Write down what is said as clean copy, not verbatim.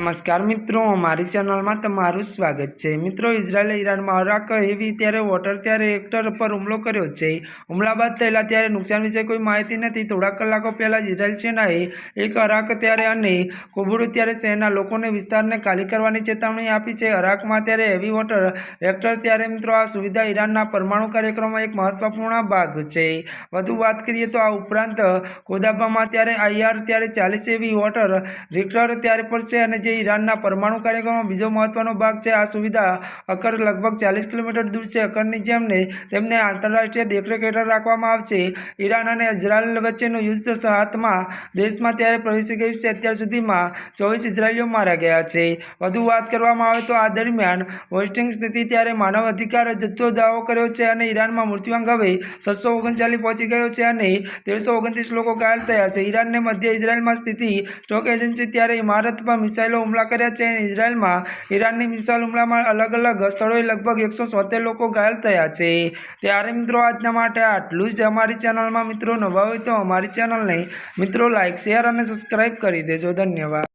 नमस्कार मित्रों, हमारी चैनल में तमारुं स्वागत है। मित्रों, इजरायले ईरान में अराक हेवी त्यारे वोटर त्यारे एक्टर पर हुमलो कर्यो छे। हुमला बाद थयेला त्यारे नुकसान विषे कोई माहिती नहीं। थोड़ा कलाको पहला इजरायल सेनाए एक अराक त्यारे अने कोबुरु त्यारे शहरना लोकोने विस्तारने खाली करवानी चेतावनी आपी छे। अराक में त्यारे हेवी वोटर एक्टर त्यारे मित्रों आ सुविधा ईरानना परमाणु कार्यक्रम एक महत्वपूर्ण भाग छे। वधु बात करिए तो आ उपरांत कोदाबा में त्यारे IR त्यारे 40 हेवी वोटर रिक्टर त्यारे पर छे અને જે ઈરાનના પરમાણુ કાર્યક્રમમાં બીજો મહત્વનો ભાગ છે। આ સુવિધા અકર લગભગ 40 કિલોમીટર દૂર છે। અકરની જેમ તેમને આંતરરાષ્ટ્રીય દેખરેખ હેઠળ રાખવામાં આવશે। ઈરાન અને ઇઝરાયલ વચ્ચેનું યુદ્ધ 7મા દેશમાં ત્યારે પ્રવેશી ગયું છે। અત્યાર સુધીમાં 24 ઇઝરાયલીઓ માર્યા ગયા છે। વધુ વાત કરવામાં આવે તો આ દરમિયાન હોસ્ટિંગ સ્થિતિ ત્યારે માનવ અધિકાર જથ્થો દાવો કર્યો છે અને ઈરાનમાં મૃત્યુઆંક હવે 739 પહોંચી ગયો છે અને 1329 લોકો ઘાયલ થયા છે। ઈરાનને મધ્ય ઇઝરાયલમાં સ્થિતિ સ્ટોક એજન્સી ત્યારે ઇમારત પર मिसाइलों हुमला कर्या छे। इजरायल में ईरान की मिसाइल हुमला में अलग अलग स्थलोए लगभग 176 लोग घायल थया छे। त्यारे मित्रों आजना माटे आटलुं ज। अमारी चेनल में मित्रों नवा होय तो अमारी चेनल ने मित्रों लाइक शेर और सब्सक्राइब करी देजो। धन्यवाद।